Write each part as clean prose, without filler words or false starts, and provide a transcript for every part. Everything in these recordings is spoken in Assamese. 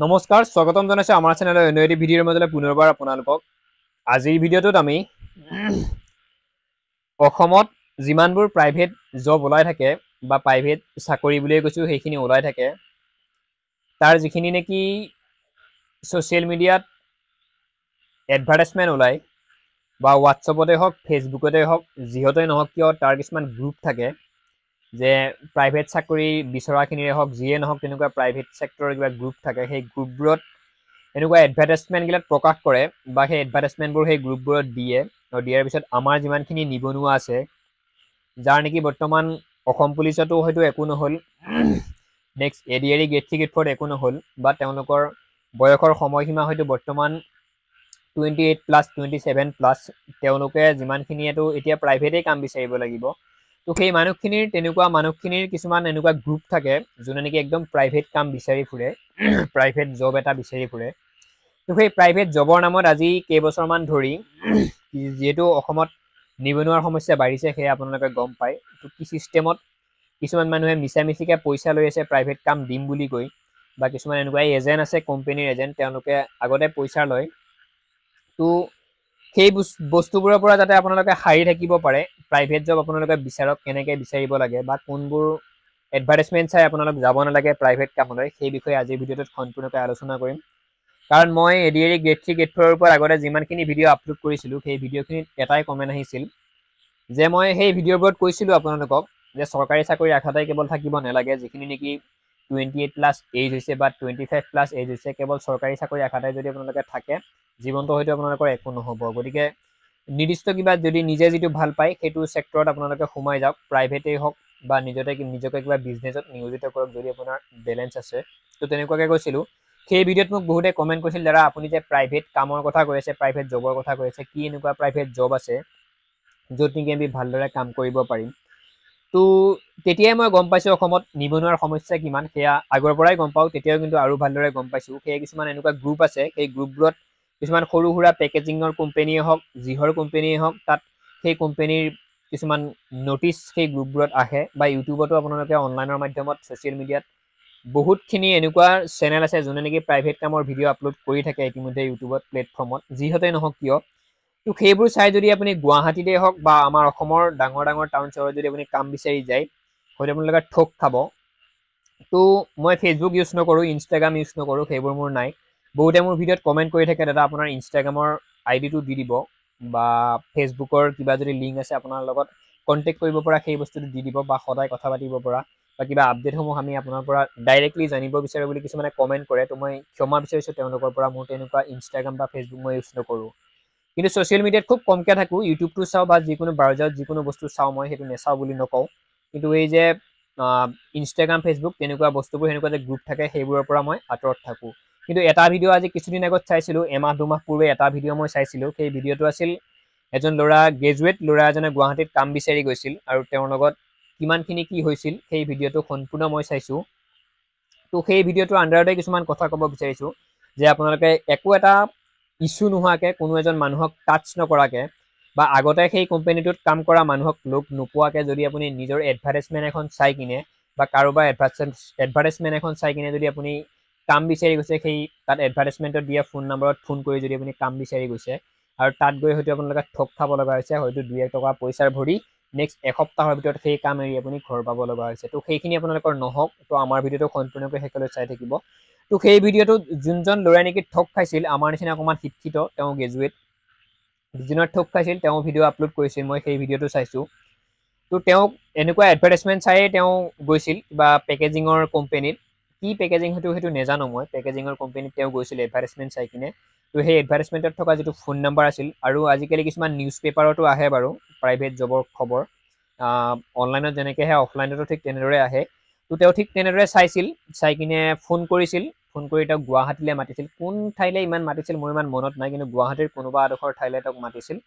নমস্কাৰ স্বাগতম জনাইছো আমাৰ চেনেলৰ অন্য এটি ভিডিঅ'ৰ মাজলৈ পুনৰবাৰ আপোনালোকক আজিৰ ভিডিঅ'টোত আমি অসমত যিমানবোৰ প্ৰাইভেট জব ওলাই থাকে বা প্ৰাইভেট চাকৰি বুলিয়ে কৈছো সেইখিনি ওলাই থাকে তাৰ যিখিনি নেকি সোশ্যাল মিডিয়াত এডভাৰটাইজমেন্ট ওলাই বা হোৱাটছএপতে হওক ফেসবুকতে হওক যিহতেই নহওক কিয় তাৰ কিছুমান গ্ৰুপ থাকে যে প্ৰাইভেট চাকৰি বিচৰাখিনিৰে হওক যিয়ে নহওক তেনেকুৱা প্ৰাইভেট সেক্টৰৰ কিবা গ্ৰুপ থাকে সেই গ্ৰুপবোৰত এনেকুৱা এডভাৰটাইজমেন্ট গিলাত প্ৰকাশ কৰে বা সেই এডভাৰটাইজমেন্টবোৰ সেই গ্ৰুপবোৰত দিয়ে আৰু দিয়াৰ পিছত আমাৰ যিমানখিনি নিবনুৱা আছে যাৰ নেকি বৰ্তমান অসম পুলিচতো হয়তো একো নহল নেক্সট এডিআৰই গ্ৰেড 3 গ্ৰেড 4 একো নহল বা তেওঁলোকৰ বয়সৰ সময়সীমা হয়তো বৰ্তমান 28 প্লাস 27 প্লাস তেওঁলোকে যিমানখিনিয়েতো এতিয়া প্ৰাইভেটেই কাম বিচাৰিব লাগিব তো সেই মানুহখিনিৰ তেনেকুৱা মানুহখিনিৰ কিছুমান এনেকুৱা গ্ৰুপ থাকে যোনে নেকি একদম প্ৰাইভেট কাম বিচাৰি ফুৰে প্ৰাইভেট জব এটা বিচাৰি ফুৰে তো সেই প্ৰাইভেট জবৰ নামত আজি কেইবছৰমান ধৰি যেহেতু অসমত নিবনুৱাৰ সমস্যা বাঢ়িছে সেয়া আপোনালোকে গম পায় তো কি চিষ্টেমত কিছুমান মানুহে মিছামিছিকৈ পইচা লৈ আছে প্ৰাইভেট কাম দিম বুলি কৈ বা কিছুমান এনেকুৱা এজেণ্ট আছে কোম্পানীৰ এজেণ্ট তেওঁলোকে আগতে পইচা লয় তো সেই বস্তুবোৰৰ পৰা যাতে আপোনালোকে হাৰি থাকিব পাৰে প্ৰাইভেট জব আপোনালোকে বিচাৰক কেনেকৈ বিচাৰিব লাগে বা কোনবোৰ এডভাৰটাইজমেন্ট চাই আপোনালোক যাব নালাগে প্ৰাইভেট কামলৈ সেই বিষয়ে আজিৰ ভিডিঅ'টোত সম্পূৰ্ণকৈ আলোচনা কৰিম কাৰণ মই এডিআৰই গ্ৰেড 3 গ্ৰেড 4ৰ ওপৰত আগতে যিমানখিনি ভিডিঅ' আপলোড কৰিছিলোঁ সেই ভিডিঅ'খিনিত এটাই কমেণ্ট আহিছিল যে মই সেই ভিডিঅ'বোৰত কৈছিলোঁ আপোনালোকক যে চৰকাৰী চাকৰি আশাতেই কেৱল থাকিব নালাগে যিখিনি নেকি 28 প্লাস এজ হৈছে বা 25 প্লাস এজ হৈছে কেৱল চৰকাৰী চাকৰি আশাতে যদি আপোনালোকে থাকে জীৱনটো হয়তো আপোনালোকৰ একো নহ'ব গতিকে নিৰ্দিষ্ট কিবা যদি নিজে যিটো ভাল পায় সেইটো সেক্টৰত আপোনালোকে সোমাই যাওক প্ৰাইভেটেই হওক বা নিজকে কিবা বিজনেছত নিয়োজিত কৰক যদি আপোনাৰ বেলেঞ্চ আছে তো তেনেকুৱাকৈ কৈছিলোঁ সেই ভিডিঅ'ত মোক বহুতে কমেণ্ট কৰিছিল দাদা আপুনি যে প্ৰাইভেট কামৰ কথা কৈ আছে প্ৰাইভেট জবৰ কথা কৈ আছে কি এনেকুৱা প্ৰাইভেট জব আছে য'ত নেকি আমি ভালদৰে কাম কৰিব পাৰিম তো তেতিয়াই মই গম পাইছোঁ অসমত নিবনুৱাৰ সমস্যা কিমান সেয়া আগৰ পৰাই গম পাওঁ তেতিয়াও কিন্তু আৰু ভালদৰে গম পাইছোঁ সেয়া কিছুমান এনেকুৱা গ্ৰুপ আছে সেই গ্ৰুপবোৰত কিছুমান সৰু সুৰা পেকেজিঙৰ কোম্পানীয়ে হওক যিহৰ কোম্পানীয়ে হওক তাত সেই কোম্পানীৰ কিছুমান নটিচ সেই গ্ৰুপবোৰত আহে বা ইউটিউবতো আপোনালোকে অনলাইনৰ মাধ্যমত ছ'চিয়েল মিডিয়াত বহুতখিনি এনেকুৱা চেনেল আছে যোনে নেকি প্ৰাইভেট কামৰ ভিডিঅ' আপলোড কৰি থাকে ইতিমধ্যে ইউটিউবত প্লেটফৰ্মত যিহতেই নহওক কিয় তো সেইবোৰ চাই যদি আপুনি গুৱাহাটীতে হওক বা আমাৰ অসমৰ ডাঙৰ ডাঙৰ টাউন চহৰত যদি আপুনি কাম বিচাৰি যায় হয়তো আপোনালোকে ঠগ খাব তো মই ফেচবুক ইউজ নকৰোঁ ইনষ্টাগ্ৰাম ইউজ নকৰোঁ সেইবোৰ মোৰ নাই বহুতে মোৰ ভিডিঅ'ত কমেণ্ট কৰি থাকে দাদা আপোনাৰ ইনষ্টাগ্ৰামৰ আইডিটো দি দিব বা ফেচবুকৰ কিবা যদি লিংক আছে আপোনাৰ লগত কণ্টেক্ট কৰিব পৰা সেই বস্তুটো দি দিব বা সদায় কথা পাতিব পৰা বা কিবা আপডেটসমূহ আমি আপোনাৰ পৰা ডাইৰেক্টলি জানিব বিচাৰোঁ বুলি কিছুমানে কমেণ্ট কৰে তো মই ক্ষমা বিচাৰিছোঁ তেওঁলোকৰ পৰা মোৰ তেনেকুৱা ইনষ্টাগ্ৰাম বা ফেচবুক মই ইউজ নকৰোঁ কিন্তু ছ'চিয়েল মিডিয়াত খুব কমকৈ থাকোঁ ইউটিউবটো চাওঁ বা যিকোনো ব্ৰাউজাৰত যিকোনো বস্তু চাওঁ মই সেইটো নেচাওঁ বুলি নকওঁ কিন্তু এই যে ইনষ্টাগ্ৰাম ফেচবুক তেনেকুৱা বস্তুবোৰ সেনেকুৱা যে গ্ৰুপ থাকে সেইবোৰৰ পৰা মই আঁতৰত থাকোঁ কিন্তু এটা ভিডিঅ' আজি কিছুদিন আগত চাইছিলোঁ এমাহ দুমাহ পূৰ্বে এটা ভিডিঅ' মই চাইছিলোঁ সেই ভিডিঅ'টো আছিল এজন ল'ৰা গ্ৰেজুৱেট ল'ৰা এজনে গুৱাহাটীত কাম বিচাৰি গৈছিল আৰু তেওঁৰ লগত কিমানখিনি কি হৈছিল সেই ভিডিঅ'টো সম্পূৰ্ণ মই চাইছোঁ তো সেই ভিডিঅ'টোৰ আণ্ডাৰতে কিছুমান কথা ক'ব বিচাৰিছোঁ যে আপোনালোকে একো এটা ইছ্যু নোহোৱাকৈ কোনো এজন মানুহক টাচ নকৰাকৈ বা আগতে সেই কোম্পানীটোত কাম কৰা মানুহক লগ নোপোৱাকৈ যদি আপুনি নিজৰ এডভাৰটাইজমেণ্ট এখন চাই কিনে বা কাৰোবাৰ এডভাৰটাইজমেণ্ট এখন চাই কিনে যদি আপুনি কাম বিচাৰি গৈছে সেই তাত এডভাৰটাইজমেণ্টত দিয়া ফোন নম্বৰত ফোন কৰি যদি আপুনি কাম বিচাৰি গৈছে আৰু তাত গৈ হয়তো আপোনালোকে ঠগ খাব লগা হৈছে হয়তো 2-1 টকা পইচাৰ ভৰি নেক্সট এসপ্তাহৰ ভিতৰত সেই কাম এৰি আপুনি ঘৰ পাব লগা হৈছে তো সেইখিনি আপোনালোকৰ নহওক তো আমাৰ ভিডিঅ'টো সম্পূৰ্ণকৈ শেষলৈ চাই থাকিব তো সেই ভিডিঅ'টোত যোনজন ল'ৰাই নেকি ঠগ খাইছিল আমাৰ নিচিনা অকণমান শিক্ষিত তেওঁ গ্ৰেজুৱেট যিজনৰ ঠগ খাইছিল তেওঁ ভিডিঅ' আপলোড কৰিছিল মই সেই ভিডিঅ'টো চাইছোঁ তো তেওঁক এনেকুৱা এডভাৰটাইজমেণ্ট চায়েই তেওঁ গৈছিল বা পেকেজিঙৰ কোম্পানীত কি পেকেজিং সেইটো নাজানো মই পেকেজিঙৰ কোম্পানীত তেওঁ গৈছিল এডভাৰটাইজমেণ্ট চাই কিনে তো সেই এডভাৰটাইজমেণ্টত থকা যিটো ফোন নম্বৰ আছিল আৰু আজিকালি কিছুমান নিউজ পেপাৰতো আহে বাৰু প্ৰাইভেট জবৰ খবৰ অনলাইনত যেনেকৈ আহে অফলাইনতো ঠিক তেনেদৰে আহে তো তেওঁ ঠিক তেনেদৰে চাই কিনে ফোন কৰিছিল ফোন কৰি তেওঁক গুৱাহাটীলৈ মাতিছিল কোন ঠাইলৈ ইমান মাতিছিল মোৰ ইমান মনত নাই কিন্তু গুৱাহাটীৰ কোনোবা এডোখৰ ঠাইলৈ তেওঁক মাতিছিল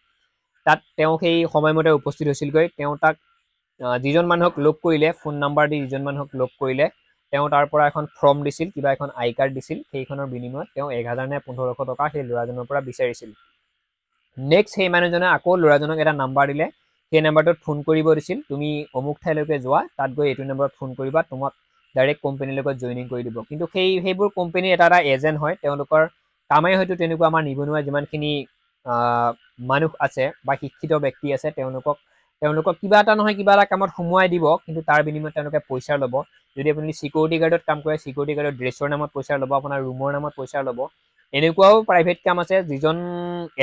তাত তেওঁ সেই সময়মতে উপস্থিত হৈছিলগৈ তেওঁ তাক যিজন মানুহক লগ কৰিলে ফোন নম্বৰ দি যিজন মানুহক লগ কৰিলে তেওঁ তাৰ পৰা এখন ফৰ্ম দিছিল কিবা এখন আই কাৰ্ড দিছিল সেইখনৰ বিনিময়ত তেওঁ 1000 নে 1500 টকা সেই ল'ৰাজনৰ পৰা বিচাৰিছিল নেক্সট সেই মানুহজনে আকৌ ল'ৰাজনক এটা নাম্বাৰ দিলে সেই নাম্বাৰটোত ফোন কৰিব দিছিল তুমি অমুক ঠাইলৈকে যোৱা তাত গৈ এইটো নম্বৰত ফোন কৰিবা তোমাক ডাইৰেক্ট কোম্পানীৰ লগত জইনিং কৰি দিব কিন্তু সেইবোৰ কোম্পানীৰ এটা এজেণ্ট হয় তেওঁলোকৰ কামেই হয়তো তেনেকুৱা আমাৰ নিবনুৱা যিমানখিনি মানুহ আছে বা শিক্ষিত ব্যক্তি আছে তেওঁলোকক কিবা এটা নহয় কিবা এটা কামত সোমোৱাই দিব কিন্তু তাৰ বিনিময়ত তেওঁলোকে পইচা ল'ব যদি আপুনি সিকিউৰিটি গাৰ্ডত কাম কৰে সিকিউৰিটি গাৰ্ডৰ ড্ৰেছৰ নামত পইচা ল'ব আপোনাৰ ৰুমৰ নামত পইচা ল'ব এনেকুৱাও প্ৰাইভেট কাম আছে যিজন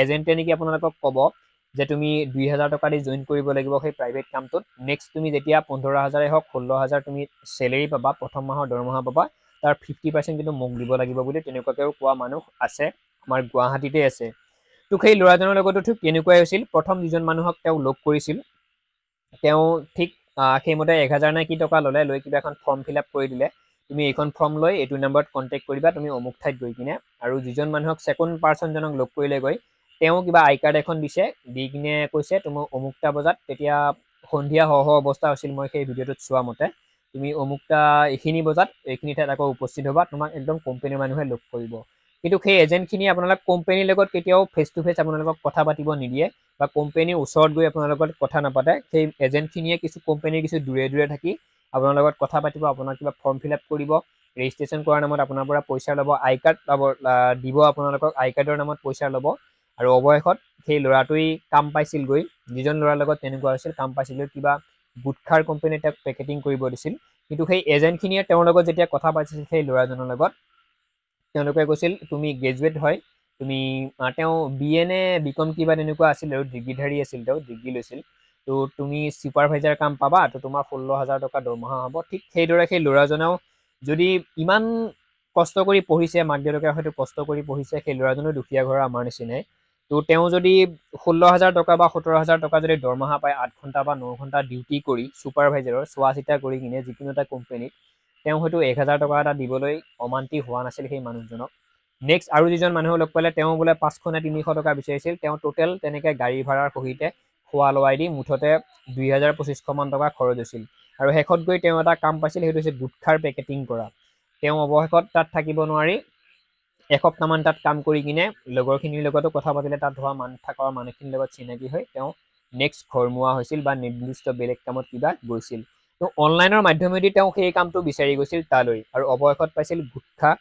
এজেণ্টে নেকি আপোনালোকক ক'ব যে তুমি 2000 টকা দি জইন কৰিব লাগিব সেই প্ৰাইভেট কামটোত নেক্সট তুমি যেতিয়া 15000 হওক 16000 তুমি চেলেৰি পাবা প্ৰথম মাহৰ দৰমহা পাবা তাৰ 50% কিন্তু মোক দিব লাগিব বুলি তেনেকুৱাকেও কোৱা মানুহ আছে আমাৰ গুৱাহাটীতে আছে তো সেই ল'ৰাজনৰ লগতো ঠিক তেনেকুৱাই হৈছিল প্ৰথম যিজন মানুহক তেওঁ লগ কৰিছিল তেওঁ ঠিক সেইমতে 1000 নে কি টকা ল'লে লৈ কিবা এখন ফৰ্ম ফিল আপ কৰি দিলে তুমি এইখন ফৰ্ম লৈ এইটো নম্বৰত কণ্টেক্ট কৰিবা তুমি অমুক ঠাইত গৈ কিনে আৰু যিজন মানুহক ছেকেণ্ড পাৰ্চনজনক লগ কৰিলে গৈ তেওঁ কিবা আই কাৰ্ড এখন দিছে দি কিনে কৈছে তুমি অমুকটা বজাত তেতিয়া সন্ধিয়া হ অৱস্থা হৈছিল মই সেই ভিডিঅ'টোত চোৱা মতে তুমি অমুকটা এইখিনি বজাত এইখিনি ঠাইত আকৌ উপস্থিত হ'বা তোমাক একদম কোম্পানীৰ মানুহে লগ কৰিব কিন্তু সেই এজেণ্টখিনি আপোনালোক কোম্পানীৰ লগত কেতিয়াও ফেচ টু ফেচ আপোনালোকক কথা পাতিব নিদিয়ে বা কোম্পানীৰ ওচৰত গৈ আপোনালোকৰ কথা নাপাতে সেই এজেণ্টখিনিয়ে কিছু কোম্পানীৰ কিছু দূৰে দূৰে থাকি আপোনাৰ লগত কথা পাতিব আপোনাৰ কিবা ফৰ্ম ফিল আপ কৰিব ৰেজিষ্ট্ৰেশ্যন কৰাৰ নামত আপোনাৰ পৰা পইচা ল'ব আই কাৰ্ড দিব আপোনালোকক আই কাৰ্ডৰ নামত পইচা ল'ব আৰু অৱশেষত সেই ল'ৰাটোৱে কাম পাইছিলগৈ যিজন ল'ৰাৰ লগত তেনেকুৱা হৈছিল কাম পাইছিলগৈ কিবা গুটখাৰ কোম্পানীত তেওঁক পেকেটিং কৰিব দিছিল কিন্তু সেই এজেণ্টখিনিয়ে তেওঁৰ লগত যেতিয়া কথা পাতিছিল সেই ল'ৰাজনৰ লগত তেওঁলোকে কৈছিল তুমি গ্ৰেজুৱেট হয় তুমি তেওঁ BA নে BCom কিবা তেনেকুৱা আছিল আৰু ডিগ্ৰীধাৰী আছিল তেওঁ ডিগ্ৰী লৈছিল তো তুমি ছুপাৰভাইজাৰ কাম পাবা তো তোমাৰ 16000 টকা দৰমহা হ'ব ঠিক সেইদৰে সেই ল'ৰাজনেও যদি ইমান কষ্ট কৰি পঢ়িছে মাক দেউতাকে হয়তো কষ্ট কৰি পঢ়িছে সেই ল'ৰাজনো দুখীয়া ঘৰৰ আমাৰ নিচিনাই তো তেওঁ যদি 16000 টকা বা 17000 টকা যদি দৰমহা পায় 8 ঘণ্টা বা 9 ঘণ্টা ডিউটি কৰি ছুপাৰভাইজাৰৰ চোৱা চিতা কৰি কিনে যিকোনো এটা কোম্পানীত তেওঁ হয়তো 1000 টকা এটা দিবলৈ অমান্তি হোৱা নাছিল সেই মানুহজনক নেক্সট আৰু যিজন মানুহ লগ পালে তেওঁ বোলে 500 নে 300 টকা বিচাৰিছিল তেওঁ টোটেল তেনেকৈ গাড়ী ভাড়াৰ সহিতে খোৱা লোৱাই দি মুঠতে 2000-2500 মান টকা খৰচ হৈছিল আৰু শেষত গৈ তেওঁ এটা কাম পাইছিল সেইটো হৈছে গুটখাৰ পেকেটিং কৰা তেওঁ অৱশেষত তাত থাকিব নোৱাৰি এসপ্তাহমান তাত কাম কৰি কিনে লগৰখিনিৰ লগতো কথা পাতিলে তাত হোৱা থকা মানুহখিনিৰ লগত চিনাকি হৈ তেওঁ নেক্সট ঘৰমুৱা হৈছিল বা নিৰ্দিষ্ট বেলেগ কামত কিবা গৈছিল তো অনলাইনৰ মাধ্যমেদি তেওঁ সেই কামটো বিচাৰি গৈছিল তালৈ আৰু অৱশেষত পাইছিল গুটখা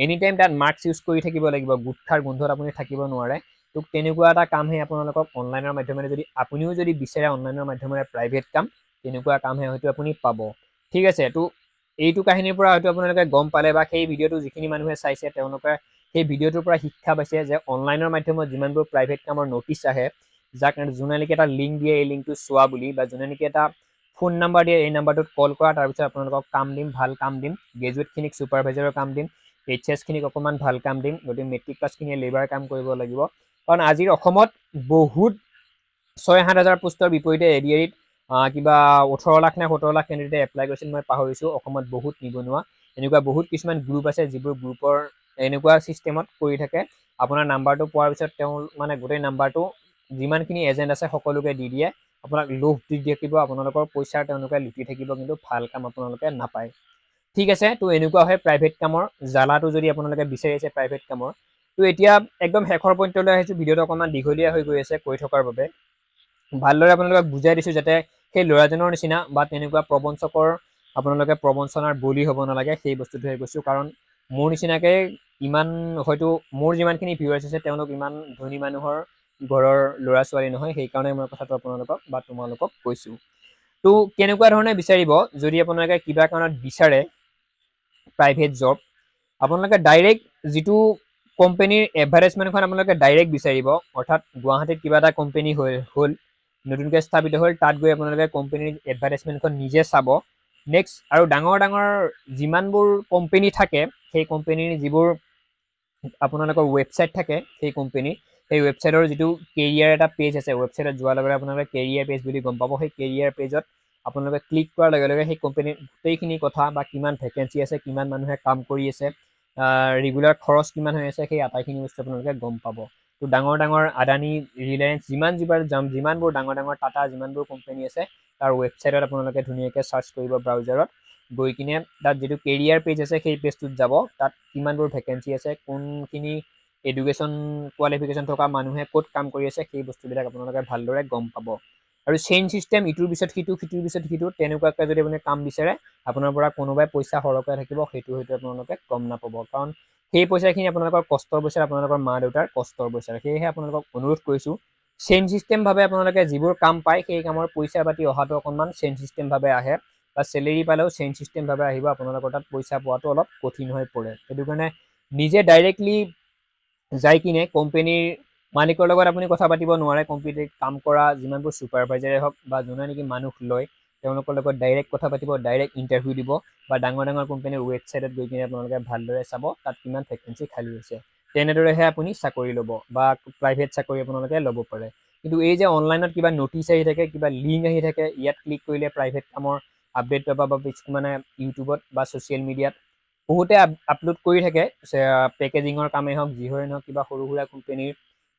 এনি টাইম তাত মাস্ক ইউজ কৰি থাকিব লাগিব গুটখাৰ গোন্ধত আপুনি থাকিব নোৱাৰে তো তেনেকুৱা এটা কামহে আপোনালোকক অনলাইনৰ মাধ্যমেৰে যদি আপুনিও যদি বিচাৰে অনলাইনৰ মাধ্যমেৰে প্ৰাইভেট কাম তেনেকুৱা কামহে হয়তো আপুনি পাব ঠিক আছে তো এইটো কাহিনীৰ পৰা হয়তো আপোনালোকে গম পালে বা সেই ভিডিঅ'টো যিখিনি মানুহে চাইছে তেওঁলোকে সেই ভিডিঅ'টোৰ পৰা শিক্ষা পাইছে যে অনলাইনৰ মাধ্যমত যিমানবোৰ প্ৰাইভেট কামৰ নটিচ আহে যাক যোনে নেকি এটা লিংক দিয়ে এই লিংকটো চোৱা বুলি বা যোনে নেকি এটা ফোন নাম্বাৰ দিয়ে এই নাম্বাৰটোত কল কৰা তাৰপিছত আপোনালোকক কাম দিম ভাল কাম দিম গ্ৰেজুৱেটখিনিক ছুপাৰভাইজাৰৰ কাম দিম HS-খিনিক অকণমান ভাল কাম দিম গতিকে মেট্ৰিক পাছখিনিয়ে লেবাৰ কাম কৰিব লাগিব কাৰণ আজিৰ অসমত বহুত 6-7 হাজাৰ পোষ্টৰ বিপৰীতে এডিআৰিত কিবা 18 লাখ নে 17 লাখ কেণ্ডিডেটে এপ্লাই কৰিছিল মই পাহৰিছোঁ অসমত বহুত নিবনুৱা এনেকুৱা বহুত কিছুমান গ্ৰুপ আছে যিবোৰ গ্ৰুপৰ এনেকুৱা ছিষ্টেমত কৰি থাকে আপোনাৰ নাম্বাৰটো পোৱাৰ পিছত তেওঁ মানে গোটেই নাম্বাৰটো যিমানখিনি এজেণ্ট আছে সকলোকে দি দিয়ে আপোনাক লোভ দি থাকিব আপোনালোকৰ পইচা তেওঁলোকে লুটি থাকিব কিন্তু ভাল কাম আপোনালোকে নাপায় ঠিক আছে তো এনেকুৱা হয় প্ৰাইভেট কামৰ জ্বালাটো যদি আপোনালোকে বিচাৰি আছে প্ৰাইভেট কামৰ তো এতিয়া একদম শেষৰ পইণ্টলৈ আহিছোঁ ভিডিঅ'টো অকণমান দীঘলীয়া হৈ গৈ আছে কৈ থকাৰ বাবে ভালদৰে আপোনালোকক বুজাই দিছোঁ যাতে সেই ল'ৰাজনৰ নিচিনা বা তেনেকুৱা প্ৰবঞ্চকৰ আপোনালোকে প্ৰবঞ্চনাৰ বলি হ'ব নালাগে সেই বস্তুটোহে কৈছোঁ কাৰণ মোৰ নিচিনাকৈ ইমান হয়তো মোৰ যিমানখিনি ভিউৱাৰ্ছ আছে তেওঁলোক ইমান ধনী মানুহৰ ঘৰৰ ল'ৰা ছোৱালী নহয় সেইকাৰণে মই কথাটো আপোনালোকক বা তোমালোকক কৈছোঁ তো কেনেকুৱা ধৰণে বিচাৰিব যদি আপোনালোকে কিবা কাৰণত বিচাৰে প্ৰাইভেট জব আপোনালোকে ডাইৰেক্ট যিটো কোম্পানীৰ এডভাৰটাইজমেণ্টখন আপোনালোকে ডাইৰেক্ট বিচাৰিব অৰ্থাৎ গুৱাহাটীত কিবা এটা কোম্পানী হ'ল নতুনকৈ স্থাপিত হ'ল তাত গৈ আপোনালোকে কোম্পানীৰ এডভাৰটাইজমেণ্টখন নিজে চাব নেক্সট আৰু ডাঙৰ ডাঙৰ যিমানবোৰ কোম্পানী থাকে সেই কোম্পানীৰ যিবোৰ আপোনালোকৰ ৱেবছাইট থাকে সেই কোম্পানীৰ সেই ৱেবছাইটৰ যিটো কেৰিয়াৰ এটা পেজ আছে ৱেবছাইটত যোৱাৰ লগে লগে আপোনালোকে কেৰিয়াৰ পেজ বুলি গম পাব সেই কেৰিয়াৰ পেজত আপোনালোকে ক্লিক কৰাৰ লগে লগে সেই কোম্পানীৰ গোটেইখিনি কথা বা কিমান ভেকেঞ্চি আছে কিমান মানুহে কাম কৰি আছে ৰেগুলাৰ খৰচ কিমান হৈ আছে সেই আটাইখিনি বস্তু আপোনালোকে গম পাব তো ডাঙৰ ডাঙৰ আদানী ৰিলায়েন্স যিমানবোৰ ডাঙৰ ডাঙৰ টাটা যিমানবোৰ কোম্পানী আছে তাৰ ৱেবছাইটত আপোনালোকে ধুনীয়াকৈ চাৰ্চ কৰিব ব্ৰাউজাৰত গৈ কিনে তাত যিটো কেৰিয়াৰ পেজ আছে সেই পেজটোত যাব তাত কিমানবোৰ ভেকেঞ্চি আছে কোনখিনি এডুকেশ্যন কোৱালিফিকেশ্যন থকা মানুহে ক'ত কাম কৰি আছে সেই বস্তুবিলাক আপোনালোকে ভালদৰে গম পাব আৰু চেইন চিষ্টেম ইটোৰ পিছত সিটো সিটোৰ পিছত সিটো তেনেকুৱাকৈ যদি আপুনি কাম বিচাৰে আপোনাৰ পৰা কোনোবাই পইচা সৰহকৈ থাকিব সেইটো হয়তো আপোনালোকে গম নাপাব কাৰণ সেই পইচাখিনি আপোনালোকৰ কষ্টৰ পইচা আপোনালোকৰ মা দেউতাৰ কষ্টৰ পইচা সেয়েহে আপোনালোকক অনুৰোধ কৰিছোঁ চেইন চিষ্টেমভাৱে আপোনালোকে যিবোৰ কাম পায় সেই কামৰ পইচা পাতি অহাটো অকণমান চেইন চিষ্টেমভাৱে আহে বা চেলেৰি পালেও চেইন চিষ্টেমভাৱে আহিব আপোনালোকৰ তাত পইচা পোৱাটো অলপ কঠিন হৈ পৰে সেইটো কাৰণে নিজে ডাইৰেক্টলি যাই কিনে কোম্পানীৰ মালিকৰ লগত আপুনি কথা পাতিব নোৱাৰে কোম্পানীত কাম কৰা যিমানবোৰ ছুপাৰভাইজাৰে হওক বা যোনে নেকি মানুহ লয় তেওঁলোকৰ লগত ডাইৰেক্ট কথা পাতিব ডাইৰেক্ট ইণ্টাৰভিউ দিব বা ডাঙৰ ডাঙৰ কোম্পানীৰ ৱেবছাইটত গৈ কিনে আপোনালোকে ভালদৰে চাব তাত কিমান ভেকেঞ্চি খালী হৈছে তেনেদৰেহে আপুনি চাকৰি ল'ব বা প্ৰাইভেট চাকৰি আপোনালোকে ল'ব পাৰে কিন্তু এই যে অনলাইনত কিবা নটিচ আহি থাকে কিবা লিংক আহি থাকে ইয়াত ক্লিক কৰিলে প্ৰাইভেট কামৰ আপডেট পাবা বা কিছুমানে ইউটিউবত বা ছ'চিয়েল মিডিয়াত বহুতে আপলোড কৰি থাকে পেকেজিঙৰ কামেই হওক যিহৰে নহওক কিবা সৰু সুৰা কোম্পানীৰ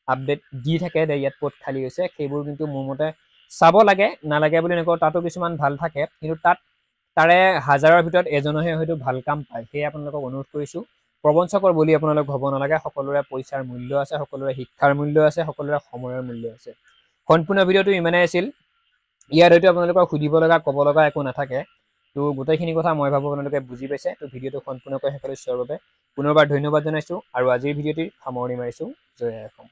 আপডেট দি থাকে ইয়াত পদ খালী হৈছে সেইবোৰ কিন্তু মোৰ মতে চাব লাগে নালাগে বুলি নকওঁ তাতো কিছুমান ভাল থাকে কিন্তু তাৰে হাজাৰৰ ভিতৰত এজনৰহে হয়তো ভাল কাম পায় সেয়ে আপোনালোকক অনুৰোধ কৰিছোঁ প্ৰবঞ্চকৰ বুলি আপোনালোক হ'ব নালাগে সকলোৰে পইচাৰ মূল্য আছে সকলোৰে শিক্ষাৰ মূল্য আছে সকলোৰে সময়ৰ মূল্য আছে সম্পূৰ্ণ ভিডিঅ'টো ইমানেই আছিল ইয়াত হয়তো আপোনালোকক সুধিব লগা ক'ব লগা একো নাথাকে তো গোটেইখিনি কথা মই ভাবোঁ আপোনালোকে বুজি পাইছে তো ভিডিঅ'টো সম্পূৰ্ণকৈ শেষলৈ চোৱাৰ বাবে পুনৰবাৰ ধন্যবাদ জনাইছোঁ আৰু আজিৰ ভিডিঅ'টিৰ সামৰণি মাৰিছোঁ জয় আই অসম।